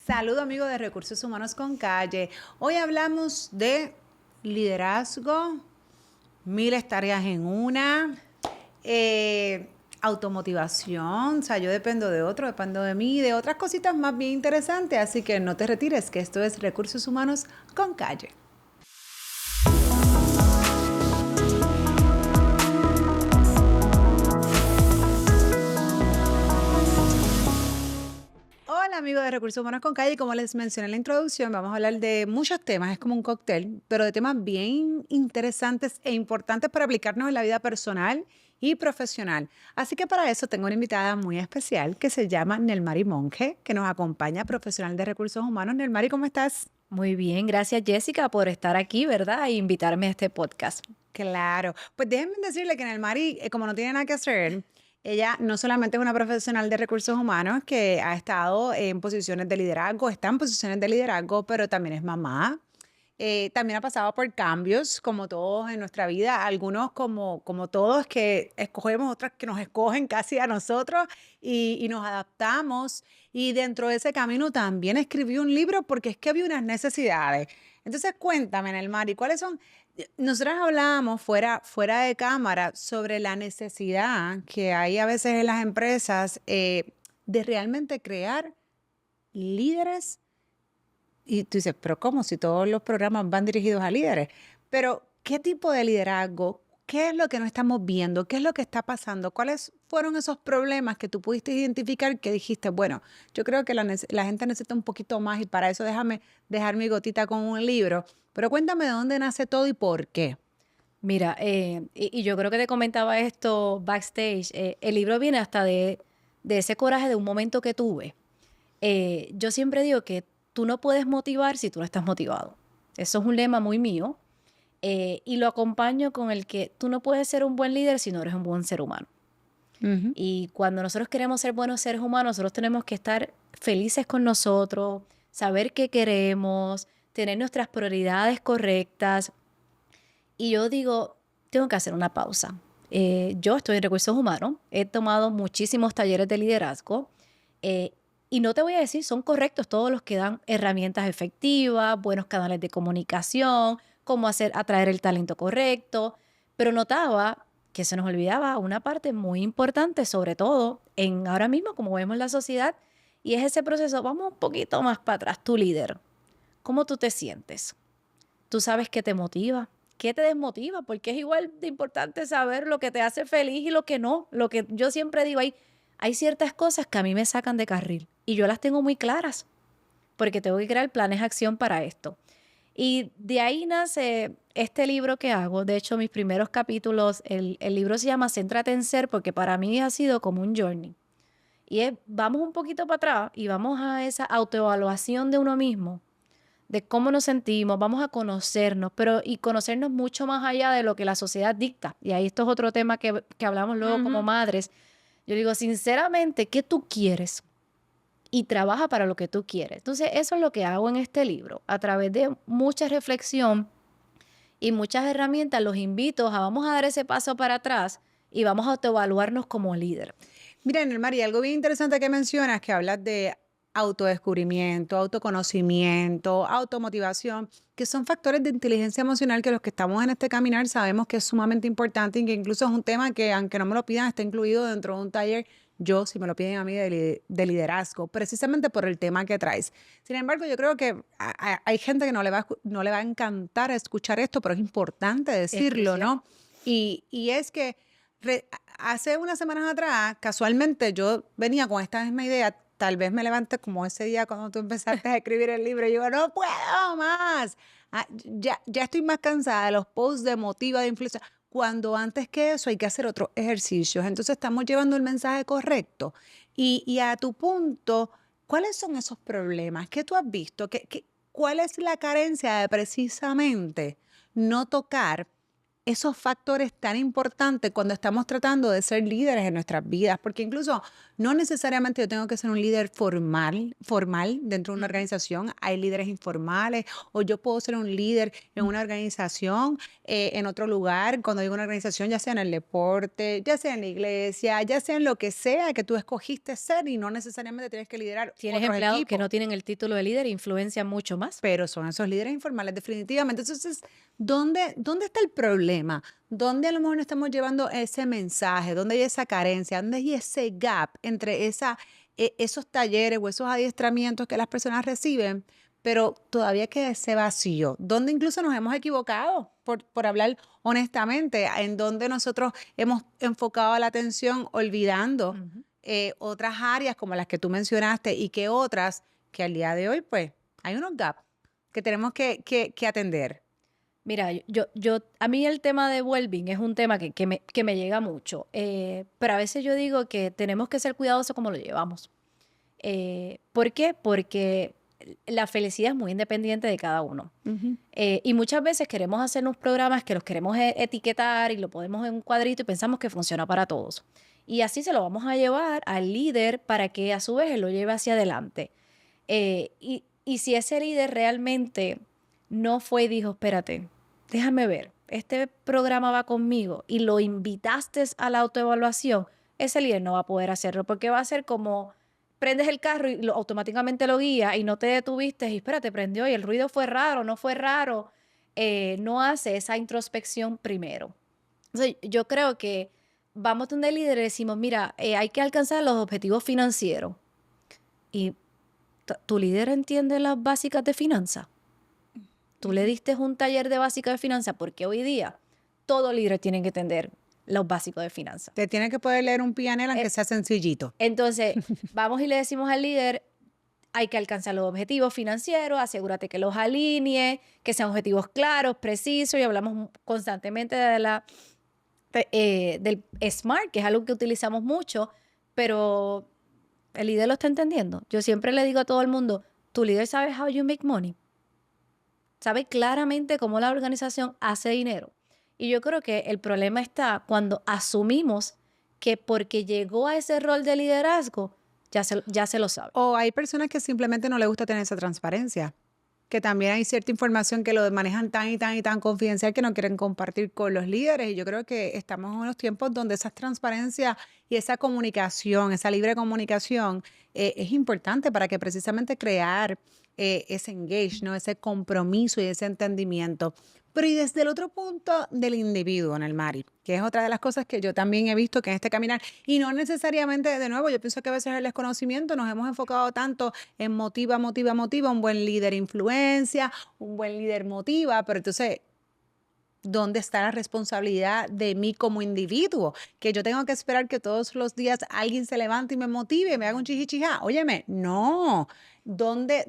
Saludo amigos de Recursos Humanos con Calle. Hoy hablamos de liderazgo, miles tareas en una, automotivación, o sea, yo dependo de otro, dependo de mí, de otras cositas más bien interesantes, así que no te retires, que esto es Recursos Humanos con Calle. Hola amigos de Recursos Humanos con Calle, como les mencioné en la introducción, vamos a hablar de muchos temas, es como un cóctel, pero de temas bien interesantes e importantes para aplicarnos en la vida personal y profesional. Así que para eso tengo una invitada muy especial que se llama Nelmari Monge, que nos acompaña, profesional de Recursos Humanos. Nelmari, ¿cómo estás? Muy bien, gracias Jessica por estar aquí, ¿verdad? E invitarme a este podcast. Claro, pues déjenme decirle que Nelmari, como no tiene nada que hacer, ella no solamente es una profesional de recursos humanos que ha estado en posiciones de liderazgo, está en posiciones de liderazgo, pero también es mamá. También ha pasado por cambios, como todos en nuestra vida, algunos como todos que escogemos, otras que nos escogen casi a nosotros y nos adaptamos. Y dentro de ese camino también escribió un libro porque es que había unas necesidades. Entonces cuéntame, Nelmari, ¿cuáles son? Nosotras hablábamos fuera de cámara sobre la necesidad que hay a veces en las empresas de realmente crear líderes y tú dices, pero ¿cómo? Si todos los programas van dirigidos a líderes. Pero, ¿qué tipo de liderazgo? ¿Qué es lo que no estamos viendo? ¿Qué es lo que está pasando? ¿Cuáles fueron esos problemas que tú pudiste identificar que dijiste, bueno, yo creo que la gente necesita un poquito más y para eso déjame dejar mi gotita con un libro? Pero cuéntame de dónde nace todo y por qué. Mira, y yo creo que te comentaba esto backstage. El libro viene hasta de ese coraje de un momento que tuve. Yo siempre digo que tú no puedes motivar si tú no estás motivado. Eso es un lema muy mío. Y lo acompaño con el que tú no puedes ser un buen líder si no eres un buen ser humano. Ujú. Y cuando nosotros queremos ser buenos seres humanos, nosotros tenemos que estar felices con nosotros, saber qué queremos, tener nuestras prioridades correctas. Y yo digo, tengo que hacer una pausa. Yo estoy en recursos humanos, he tomado muchísimos talleres de liderazgo eh, y no te voy a decir, son correctos todos los que dan herramientas efectivas, buenos canales de comunicación, cómo atraer el talento correcto, pero notaba que se nos olvidaba una parte muy importante, sobre todo en ahora mismo, como vemos la sociedad, y es ese proceso. Vamos un poquito más para atrás, tu líder. ¿Cómo tú te sientes? ¿Tú sabes qué te motiva? ¿Qué te desmotiva? Porque es igual de importante saber lo que te hace feliz y lo que no. Lo que yo siempre digo, hay ciertas cosas que a mí me sacan de carril y yo las tengo muy claras porque tengo que crear planes de acción para esto. Y de ahí nace este libro que hago. De hecho, mis primeros capítulos, el libro se llama Céntrate en Ser porque para mí ha sido como un journey. Y es, vamos un poquito para atrás y vamos a esa autoevaluación de uno mismo, de cómo nos sentimos, vamos a conocernos, pero y conocernos mucho más allá de lo que la sociedad dicta. Y ahí esto es otro tema que hablamos luego como Ujú. madres. Yo digo, sinceramente, ¿qué tú quieres? Y trabaja para lo que tú quieres. Entonces, eso es lo que hago en este libro. A través de mucha reflexión y muchas herramientas, los invito a vamos a dar ese paso para atrás y vamos a autoevaluarnos como líder. Mira, Nelmari, algo bien interesante que mencionas, que hablas de autodescubrimiento, autoconocimiento, automotivación, que son factores de inteligencia emocional que los que estamos en este caminar sabemos que es sumamente importante y que incluso es un tema que, aunque no me lo pidan, está incluido dentro de un taller. Yo, si me lo piden a mí, de liderazgo, precisamente por el tema que traes. Sin embargo, yo creo que hay gente que no le va a encantar escuchar esto, pero es importante Es decirlo, crucial. ¿no? Y es que hace unas semanas atrás, casualmente yo venía con esta misma idea, tal vez me levanté como ese día cuando tú empezaste a escribir el libro y yo, no puedo más. Ya estoy más cansada de los posts de motiva, de influencia, cuando antes que eso hay que hacer otros ejercicios. Entonces estamos llevando el mensaje correcto. Y a tu punto, ¿cuáles son esos problemas? ¿Qué tú has visto? ¿Cuál es la carencia de precisamente no tocar esos factores tan importantes cuando estamos tratando de ser líderes en nuestras vidas? Porque incluso No necesariamente yo tengo que ser un líder formal dentro de una organización. Hay líderes informales o yo puedo ser un líder en una organización, en otro lugar. Cuando digo una organización, ya sea en el deporte, ya sea en la iglesia, ya sea en lo que sea que tú escogiste ser y no necesariamente tienes que liderar Tienes otros empleados que equipos. no tienen el título de líder e influencian mucho más. Pero son esos líderes informales definitivamente. Entonces, ¿dónde está el problema? ¿Dónde a lo mejor no estamos llevando ese mensaje? ¿Dónde hay esa carencia? ¿Dónde hay ese gap entre esos talleres o esos adiestramientos que las personas reciben, pero todavía queda ese vacío? ¿Dónde incluso nos hemos equivocado, por hablar honestamente, en donde nosotros hemos enfocado la atención olvidando Ujú. otras áreas como las que tú mencionaste y que otras que al día de hoy, pues, hay unos gaps que tenemos que atender. Mira, a mí el tema de well-being es un tema que me llega mucho, pero a veces yo digo que tenemos que ser cuidadosos como lo llevamos. ¿Por qué? Porque la felicidad es muy independiente de cada uno. Ujú. Y muchas veces queremos hacer unos programas que los queremos etiquetar y lo ponemos en un cuadrito y pensamos que funciona para todos. Y así se lo vamos a llevar al líder para que a su vez él lo lleve hacia adelante. Y si ese líder realmente no fue y dijo, espérate, déjame ver, este programa va conmigo y lo invitaste a la autoevaluación, ese líder no va a poder hacerlo porque va a ser como prendes el carro y automáticamente lo guía y no te detuviste y espérate, prendió y el ruido fue raro, no fue raro. No hace esa introspección primero. Entonces, yo creo que vamos donde el líder y decimos, mira, hay que alcanzar los objetivos financieros. Y ¿tu líder entiende las básicas de finanzas? Tú le diste un taller de básicas de finanzas porque hoy día todo líder tiene que entender los básicos de finanzas. Te tiene que poder leer un PNL aunque Eh, sea sencillito. Entonces, vamos y le decimos al líder, hay que alcanzar los objetivos financieros, asegúrate que los alinee, que sean objetivos claros, precisos, y hablamos constantemente del SMART, que es algo que utilizamos mucho, pero el líder lo está entendiendo. Yo siempre le digo a todo el mundo, tu líder sabe how you make money, sabe claramente cómo la organización hace dinero. Y yo creo que el problema está cuando asumimos que porque llegó a ese rol de liderazgo, ya se lo sabe. O hay personas que simplemente no les gusta tener esa transparencia, que también hay cierta información que lo manejan tan y tan y tan confidencial que no quieren compartir con los líderes. Y yo creo que estamos en unos tiempos donde esa transparencia y esa comunicación, esa libre comunicación, es importante para que precisamente crear ese engage, ¿no? Ese compromiso y ese entendimiento. Pero y desde el otro punto del individuo, en el Mari, que es otra de las cosas que yo también he visto que en este caminar, y no necesariamente, de nuevo, yo pienso que a veces el desconocimiento nos hemos enfocado tanto en motiva, un buen líder influencia, un buen líder motiva, pero entonces, ¿dónde está la responsabilidad de mí como individuo? Que yo tengo que esperar que todos los días alguien se levante y me motive, me haga un chichichijá. Óyeme, no. ¿Dónde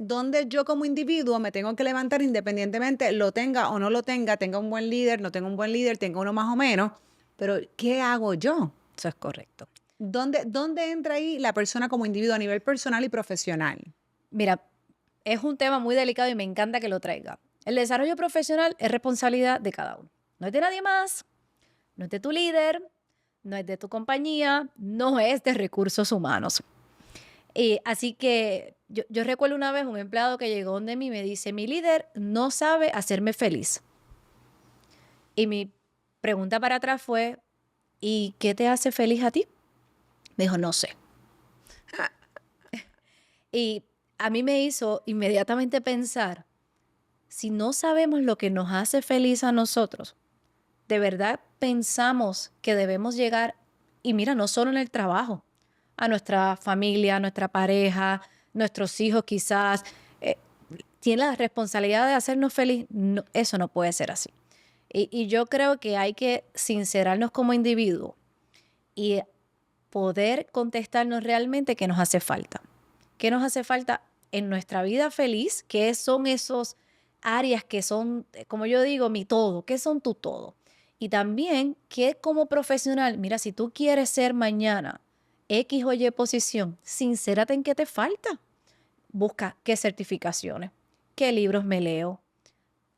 yo como individuo me tengo que levantar independientemente lo tenga o no lo tenga un buen líder, no tenga un buen líder, tenga uno más o menos? Pero, ¿qué hago yo? Eso es correcto. ¿Dónde entra ahí la persona como individuo a nivel personal y profesional? Mira, es un tema muy delicado y me encanta que lo traiga. El desarrollo profesional es responsabilidad de cada uno. No es de nadie más, no es de tu líder, no es de tu compañía, no es de recursos humanos. Así que yo recuerdo una vez un empleado que llegó donde mí y me dice, mi líder no sabe hacerme feliz. Y mi pregunta para atrás fue, ¿y qué te hace feliz a ti? Me dijo, no sé. Y a mí me hizo inmediatamente pensar, si no sabemos lo que nos hace feliz a nosotros, de verdad pensamos que debemos llegar, y mira, no solo en el trabajo, a nuestra familia, a nuestra pareja, nuestros hijos quizás, eh, tiene la responsabilidad de hacernos feliz. No, eso no puede ser así. Y yo creo que hay que sincerarnos como individuos y poder contestarnos realmente qué nos hace falta. ¿Qué nos hace falta en nuestra vida feliz? ¿Qué son esos áreas que son, como yo digo, mi todo? ¿Qué son tu todo? Y también, ¿qué como profesional? Mira, si tú quieres ser mañana X o Y posición, sincérate en qué te falta. Busca qué certificaciones, qué libros me leo,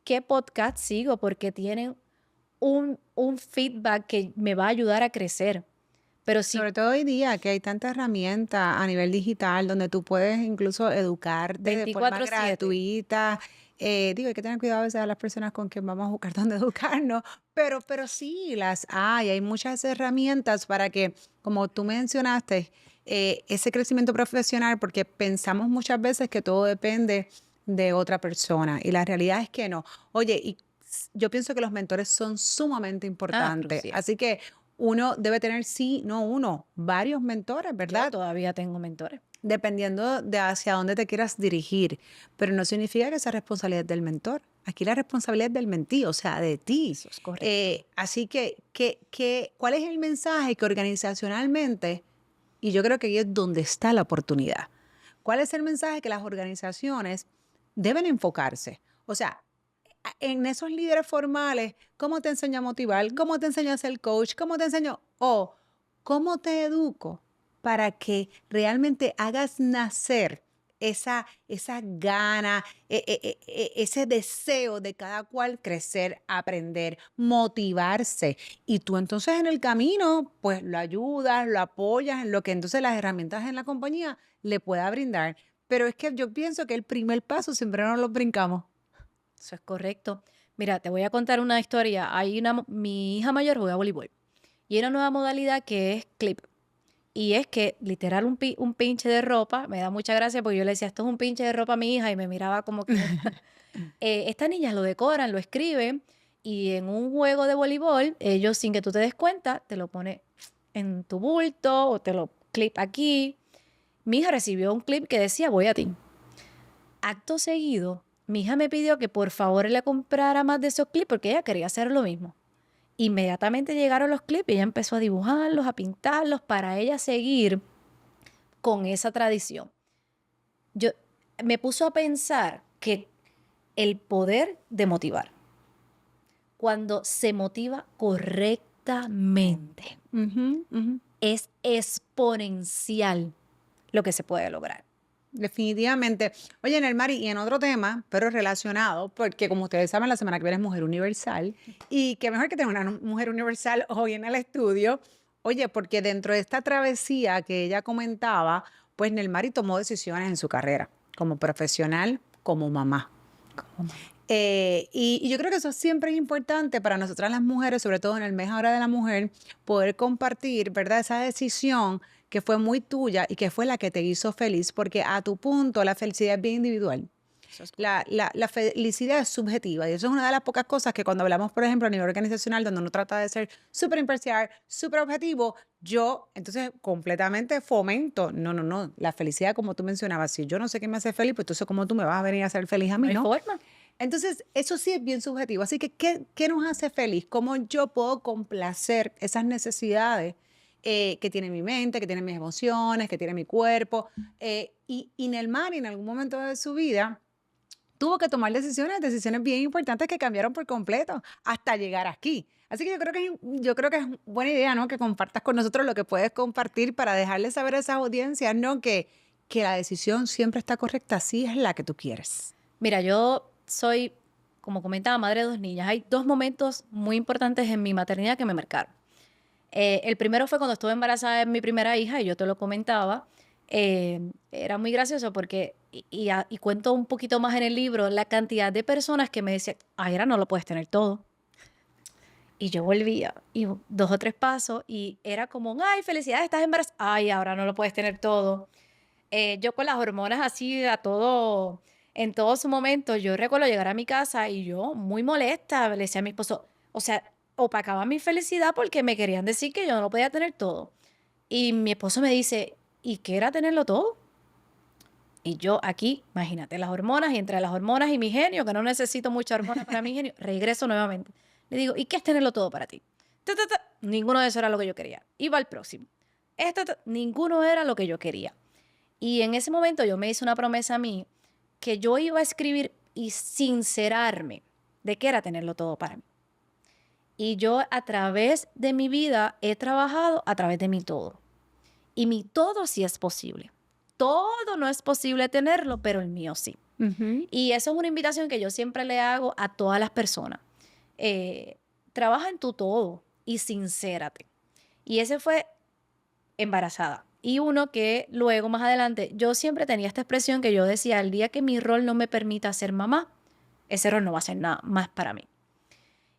qué podcast sigo, porque tienen un feedback que me va a ayudar a crecer. Pero sí, Sobre todo hoy día que hay tanta herramienta a nivel digital donde tú puedes incluso educarte de forma 24/7. gratuita. Digo, hay que tener cuidado a veces a las personas con quien vamos a buscar dónde educarnos, pero sí, las hay muchas herramientas para que, como tú mencionaste, ese crecimiento profesional, porque pensamos muchas veces que todo depende de otra persona y la realidad es que no. Oye, yo pienso que los mentores son sumamente importantes, crucial. así que uno debe tener, sí, no uno, varios mentores, Yo ¿verdad? todavía tengo mentores. Dependiendo de hacia dónde te quieras dirigir, pero no significa que esa responsabilidad es del mentor. Aquí la responsabilidad es del mentí, o sea, de ti. Eso es correcto. Así que, ¿cuál es el mensaje que organizacionalmente, y yo creo que ahí es donde está la oportunidad, cuál es el mensaje que las organizaciones deben enfocarse? O sea, en esos líderes formales, ¿cómo te enseño a motivar? ¿Cómo te enseño a ser coach? ¿Cómo te enseño? O ¿cómo te educo para que realmente hagas nacer esa gana, ese deseo de cada cual crecer, aprender, motivarse? Y tú entonces en el camino, pues lo ayudas, lo apoyas en lo que entonces las herramientas en la compañía le pueda brindar. Pero es que yo pienso que el primer paso siempre nos lo brincamos. Eso es correcto. Mira, te voy a contar una historia. Mi hija mayor juega voleibol y hay una nueva modalidad que es clip. Y es que literal un pinche de ropa, me da mucha gracia porque yo le decía, esto es un pinche de ropa a mi hija y me miraba como que, estas niñas lo decoran, lo escriben y en un juego de voleibol, ellos sin que tú te des cuenta, te lo pone en tu bulto o te lo clip aquí. Mi hija recibió un clip que decía, voy a ti. Acto seguido, mi hija me pidió que por favor le comprara más de esos clips porque ella quería hacer lo mismo. Inmediatamente llegaron los clips y ella empezó a dibujarlos, a pintarlos para ella seguir con esa tradición. Yo me puso a pensar que el poder de motivar, cuando se motiva correctamente, Ujú, ujú. es exponencial lo que se puede lograr. Definitivamente. Oye, en el Mari, y en otro tema, pero relacionado, porque como ustedes saben, la semana que viene es Mujer Universal, y qué mejor que tener una mujer universal hoy en el estudio. Oye, porque dentro de esta travesía que ella comentaba, pues Nelmari tomó decisiones en su carrera, como profesional, como mamá. Como mamá. Y yo creo que eso siempre es importante para nosotras las mujeres, sobre todo en el mes ahora de la mujer, poder compartir, ¿verdad? Esa decisión que fue muy tuya y que fue la que te hizo feliz, porque a tu punto la felicidad es bien individual. Eso es La, correcto. la, la felicidad es subjetiva y eso es una de las pocas cosas que cuando hablamos, por ejemplo, a nivel organizacional, donde uno trata de ser súper imparcial, súper objetivo, yo entonces completamente fomento, no, no, no, la felicidad como tú mencionabas, si yo no sé qué me hace feliz, pues entonces cómo tú me vas a venir a hacer feliz a No mí, hay ¿no? forma. Entonces, eso sí es bien subjetivo. Así que, ¿qué nos hace feliz? ¿Cómo yo puedo complacer esas necesidades que tiene mi mente, que tiene mis emociones, que tiene mi cuerpo? Y Nelmari, en algún momento de su vida, tuvo que tomar decisiones bien importantes que cambiaron por completo hasta llegar aquí. Así que yo creo que es buena idea, ¿no? Que compartas con nosotros lo que puedes compartir para dejarles saber a esas audiencias, ¿no? Que la decisión siempre está correcta, si es la que tú quieres. Mira, yo soy, como comentaba, madre de dos niñas. Hay dos momentos muy importantes en mi maternidad que me marcaron. El primero fue cuando estuve embarazada de mi primera hija y yo te lo comentaba. Era muy gracioso porque, y cuento un poquito más en el libro, la cantidad de personas que me decían, ay, ahora no lo puedes tener todo. Y yo volvía, y dos o tres pasos, y era como, ay, felicidades, estás embarazada. Ay, ahora no lo puedes tener todo. Yo con las hormonas así a todo, en todo su momento, yo recuerdo llegar a mi casa y yo muy molesta, le decía a mi esposo, o sea, opacaba mi felicidad porque me querían decir que yo no lo podía tener todo. Y mi esposo me dice, ¿y qué era tenerlo todo? Y yo aquí, imagínate, las hormonas y entre las hormonas y mi genio, que no necesito mucha hormona para mi genio, regreso nuevamente. Le digo, ¿y qué es tenerlo todo para ti? Ta, ta, ta. Ninguno de eso era lo que yo quería. Iba al próximo. Ninguno era lo que yo quería. Y en ese momento yo me hice una promesa a mí que yo iba a escribir y sincerarme de qué era tenerlo todo para mí. Y yo a través de mi vida he trabajado a través de mi todo. Y mi todo sí es posible. Todo no es posible tenerlo, pero el mío sí. Ujú. Y eso es una invitación que yo siempre le hago a todas las personas. Trabaja en tu todo y sincérate. Y ese fue embarazada. Y uno que luego, más adelante, yo siempre tenía esta expresión que yo decía, el día que mi rol no me permita ser mamá, ese rol no va a ser nada más para mí.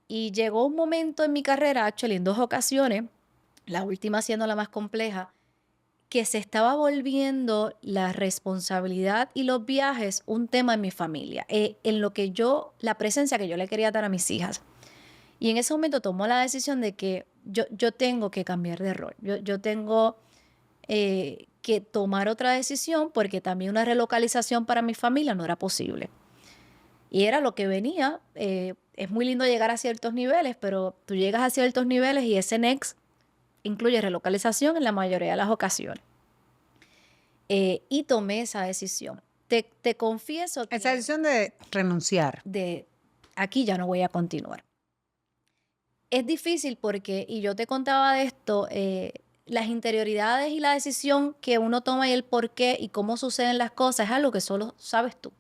Y llegó un momento en mi carrera, actually, en 2 ocasiones, la última siendo la más compleja, que se estaba volviendo la responsabilidad y los viajes un tema en mi familia, en lo que yo, la presencia que yo le quería dar a mis hijas. Y en ese momento tomó la decisión de que yo tengo que cambiar de rol. Yo tengo que tomar otra decisión porque también una relocalización para mi familia no era posible. Y era lo que venía. Es muy lindo llegar a ciertos niveles, pero tú llegas a ciertos niveles y ese next incluye relocalización en la mayoría de las ocasiones. Y tomé esa decisión. Te confieso Esa que decisión de renunciar. de aquí ya no voy a continuar. Es difícil porque, y yo te contaba de esto, las interioridades y la decisión que uno toma y el por qué y cómo suceden las cosas es algo que solo sabes tú.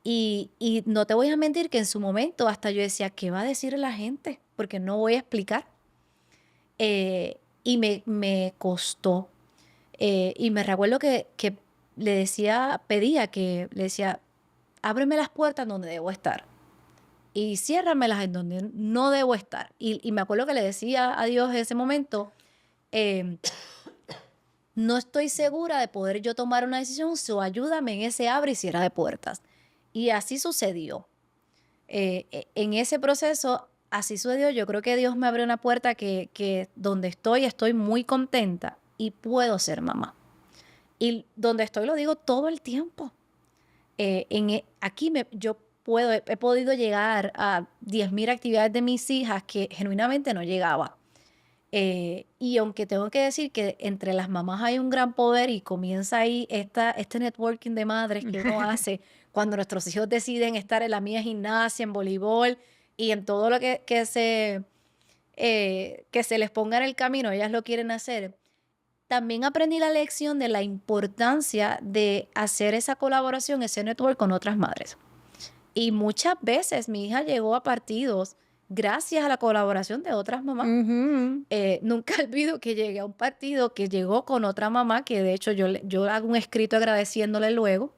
Y no te voy a mentir que en su momento hasta yo decía, ¿qué va a decir la gente? Porque no voy a explicar. Y me costó. Y me recuerdo que le decía, le decía, ábreme las puertas donde debo estar y ciérramelas en donde no debo estar. Y me acuerdo que le decía a Dios en ese momento, em, no estoy segura de poder yo tomar una decisión, so ayúdame en ese abre y cierra de puertas. Y así sucedió. En ese proceso, así sucedió. Yo creo que Dios me abrió una puerta que donde estoy muy contenta y puedo ser mamá. Y donde estoy lo digo todo el tiempo. Aquí yo he podido llegar a 10.000 actividades de mis hijas que genuinamente no llegaba. Y aunque tengo que decir que entre las mamás hay un gran poder y comienza ahí este networking de madres que uno hace cuando nuestros hijos deciden estar en la mía gimnasia, en voleibol y en todo lo que se les ponga en el camino, ellas lo quieren hacer. También aprendí la lección de la importancia de hacer esa colaboración, ese network con otras madres. Y muchas veces mi hija llegó a partidos gracias a la colaboración de otras mamás. Ujú. Nunca olvido que llegué a un partido que llegó con otra mamá, que de hecho yo hago un escrito agradeciéndole luego.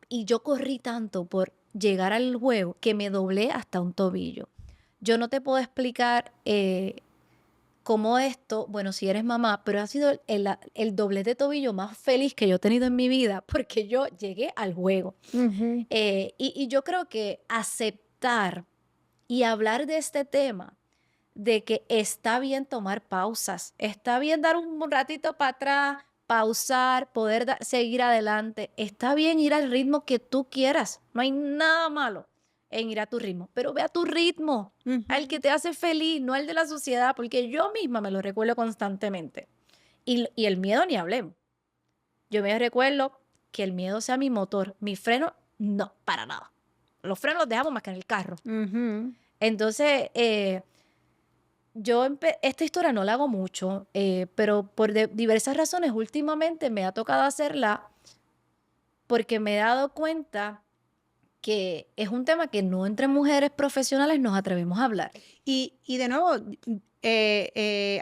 Y yo corrí tanto por llegar al juego que me doblé hasta un tobillo. Yo no te puedo explicar cómo esto, bueno, si eres mamá, pero ha sido el doblez de tobillo más feliz que yo he tenido en mi vida porque yo llegué al juego. Ujú. Y yo creo que aceptar y hablar de este tema, de que está bien tomar pausas, está bien dar un ratito para atrás, pausar, poder seguir adelante, está bien ir al ritmo que tú quieras, no hay nada malo en ir a tu ritmo, pero ve a tu ritmo, al que Ujú. te hace feliz, no al de la sociedad, porque yo misma me lo recuerdo constantemente. Y el miedo ni hablemos. Yo me recuerdo que el miedo sea mi motor, mi freno, no, para nada. Los frenos los dejamos más que en el carro. Ujú. Entonces, esta historia no la hago mucho, pero por diversas razones últimamente me ha tocado hacerla porque me he dado cuenta que es un tema que no entre mujeres profesionales nos atrevemos a hablar. Y de nuevo,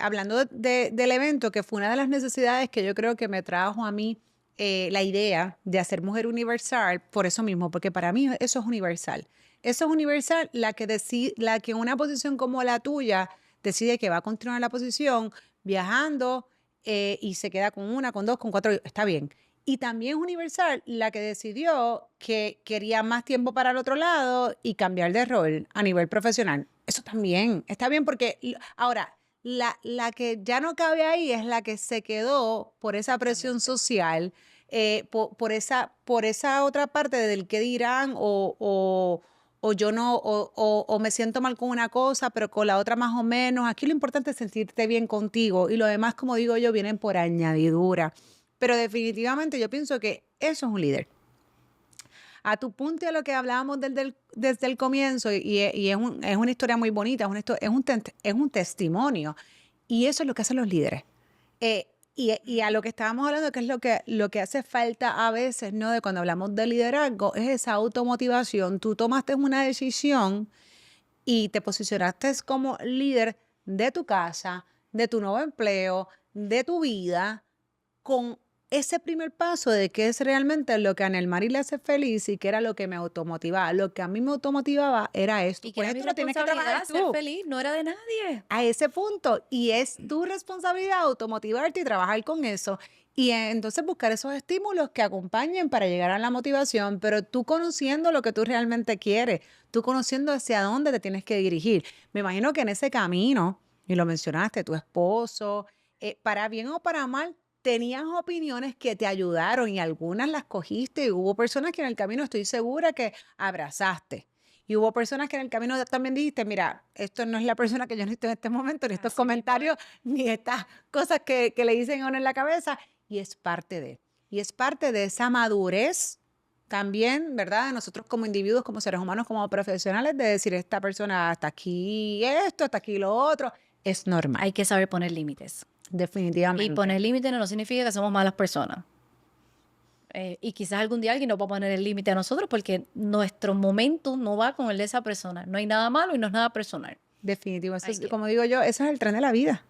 hablando del evento, que fue una de las necesidades que yo creo que me trajo a mí la idea de hacer Mujer Universal, por eso mismo, porque para mí eso es universal. Eso es universal, la que una posición como la tuya decide que va a continuar la posición viajando y se queda con una, con dos, con cuatro, está bien. Y también es universal la que decidió que quería más tiempo para el otro lado y cambiar de rol a nivel profesional. Eso también está bien porque ahora la que ya no cabe ahí es la que se quedó por esa presión Exactamente. social, por esa otra parte del que dirán o yo no, o me siento mal con una cosa, pero con la otra más o menos. Aquí lo importante es sentirte bien contigo y lo demás, como digo yo, vienen por añadidura. Pero definitivamente yo pienso que eso es un líder. A tu punto y a lo que hablábamos desde el comienzo, y es una historia muy bonita, es un testimonio. Y eso es lo que hacen los líderes. Y a lo que estábamos hablando, que es lo que hace falta a veces, ¿no? De cuando hablamos de liderazgo, es esa automotivación. Tú tomaste una decisión y te posicionaste como líder de tu casa, de tu nuevo empleo, de tu vida, con ese primer paso de qué es realmente lo que a Nelmari le hace feliz y qué era lo que me automotivaba. Lo que a mí me automotivaba era esto. Y que Pues era mi esto lo tienes que trabajar responsabilidad ser tú feliz, no era de nadie. a ese punto y es tu responsabilidad automotivarte y trabajar con eso y entonces buscar esos estímulos que acompañen para llegar a la motivación, pero tú conociendo lo que tú realmente quieres, tú conociendo hacia dónde te tienes que dirigir. Me imagino que en ese camino, y lo mencionaste, tu esposo, para bien o para mal, tenías opiniones que te ayudaron y algunas las cogiste y hubo personas que en el camino estoy segura que abrazaste. Y hubo personas que en el camino también dijiste, mira, esto no es la persona que yo necesito en este momento, ni estos Así mismo es. comentarios, ni estas cosas que le dicen a uno en la cabeza. Y es parte de, y es parte de esa madurez también, ¿verdad? De nosotros como individuos, como seres humanos, como profesionales, de decir, esta persona hasta aquí esto, hasta aquí lo otro. Es normal, Hay que saber poner límites. Y definitivamente. poner límites no significa que somos malas personas. Y quizás algún día alguien nos va a poner el límite a nosotros porque nuestro momento no va con el de esa persona. No hay nada malo y no es nada personal. Definitivo. Eso Hay es, que... como digo yo, eso es el tren de la vida.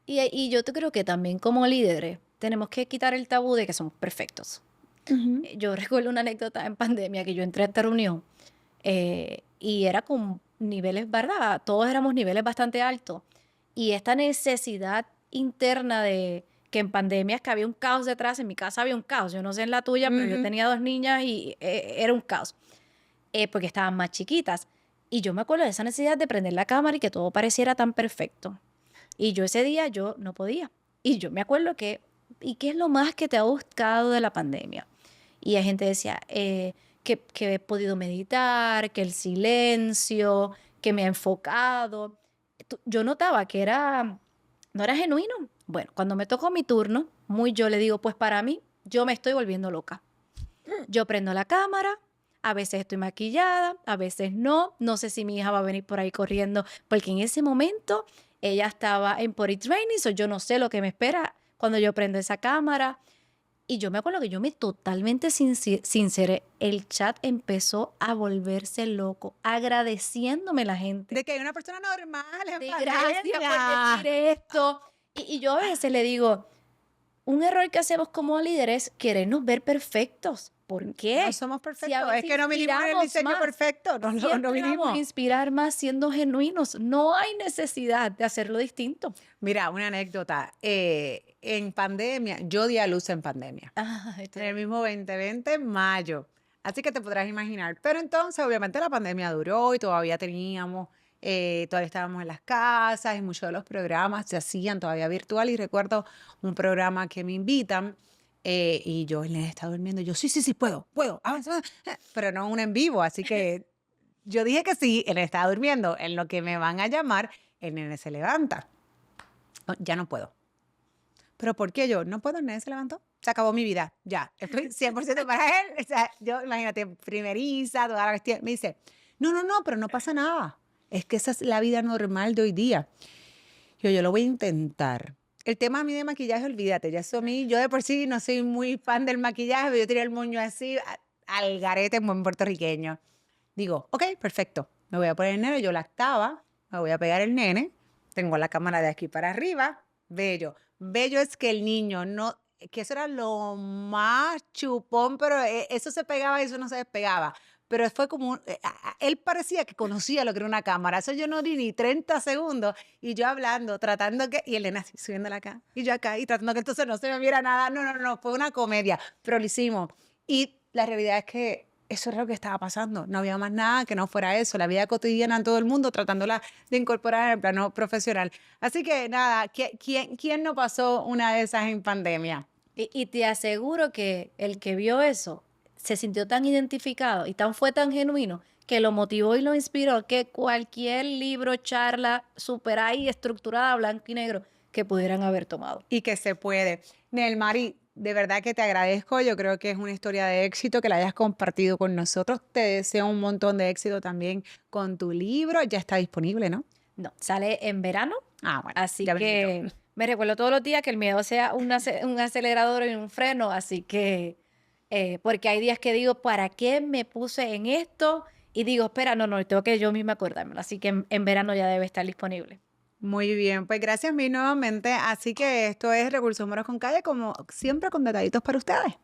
y yo te creo que también como líderes tenemos que quitar el tabú de que somos perfectos. Ujú. Yo recuerdo una anécdota en pandemia que yo entré a esta reunión y era con niveles, ¿verdad? Todos éramos niveles bastante altos. Y esta necesidad interna de que en pandemia es que había un caos detrás, en mi casa había un caos, yo no sé en la tuya, pero yo Ujú. tenía 2 niñas y era un caos, porque estaban más chiquitas. Y yo me acuerdo de esa necesidad de prender la cámara y que todo pareciera tan perfecto. Y yo ese día yo no podía. Y yo me acuerdo que, ¿y qué es lo más que te ha gustado de la pandemia? Y la gente decía que he podido meditar, que el silencio, que me ha enfocado. Yo notaba que no era genuino. Bueno, cuando me tocó mi turno, muy yo le digo, pues para mí, yo me estoy volviendo loca. Yo prendo la cámara, a veces estoy maquillada, a veces no. No sé si mi hija va a venir por ahí corriendo, porque en ese momento ella estaba en potty training, so yo no sé lo que me espera cuando yo prendo esa cámara. Y yo me acuerdo que yo me totalmente sinceré. El chat empezó a volverse loco, agradeciéndome la gente. De que hay una persona normal en De gracias por decir pandemia. esto. Y yo a veces le digo, un error que hacemos como líderes es querernos ver perfectos. ¿Por No qué? somos Si a perfectos, es veces que no vinimos en el inspiramos diseño más, perfecto, no siempre vamos a vinimos. inspirar más siendo genuinos. No hay necesidad de hacerlo distinto. Mira, una anécdota. En pandemia, yo di a luz en pandemia, Ah, en el mismo 2020, en mayo. Así que te podrás imaginar. Pero entonces, obviamente, la pandemia duró y todavía todavía estábamos en las casas y muchos de los programas se hacían todavía virtual. Y recuerdo un programa que me invitan y yo, el nene está durmiendo. Y yo, sí, sí, sí, puedo, avanza, pero no un en vivo. Así que yo dije que sí, él estaba durmiendo. En lo que me van a llamar, el nene se levanta. "No, ya no puedo. ¿Pero por qué yo? No puedo, el nene se levantó. Se acabó mi vida. Ya, estoy 100% para él. O sea, yo, imagínate, primeriza, toda la cuestión. Me dice, no, pero no pasa nada. Es que esa es la vida normal de hoy día. Yo lo voy a intentar. El tema a mí de maquillaje, olvídate, ya eso a mí, yo de por sí no soy muy fan del maquillaje, pero yo tiré el moño así al garete en buen puertorriqueño. Digo, ok, perfecto. Me voy a poner el nene, yo lactaba, me voy a pegar el nene, tengo la cámara de aquí para arriba, bello. Bello es que el niño no, que eso era lo más chupón, pero eso se pegaba y eso no se despegaba. Pero fue como, él parecía que conocía lo que era una cámara. Eso yo no di ni 30 segundos y yo hablando, tratando que, y el nene así subiéndola acá y yo acá y tratando que entonces no se me viera nada. No, fue una comedia, pero lo hicimos. Y la realidad es que eso era lo que estaba pasando. No había más nada que no fuera eso. La vida cotidiana en todo el mundo, tratándola de incorporar en el plano profesional. Así que nada, ¿quién no pasó una de esas en pandemia? Y te aseguro que el que vio eso se sintió tan identificado y fue tan genuino que lo motivó y lo inspiró que cualquier libro, charla, super ahí estructurada, blanco y negro, que pudieran haber tomado. Y que se puede. Nelmari, de verdad que te agradezco. Yo creo que es una historia de éxito que la hayas compartido con nosotros. Te deseo un montón de éxito también con tu libro. Ya está disponible, ¿no? No, sale en verano, Ah, bueno, así ya mismito. que me recuerdo todos los días que el miedo sea un acelerador y un freno, así que, porque hay días que digo, ¿para qué me puse en esto? Y digo, espera, no, tengo que yo misma acordármelo, así que en verano ya debe estar disponible. Muy bien, pues gracias mil nuevamente. Así que esto es Recursos Humanos con Calle, como siempre con detallitos para ustedes.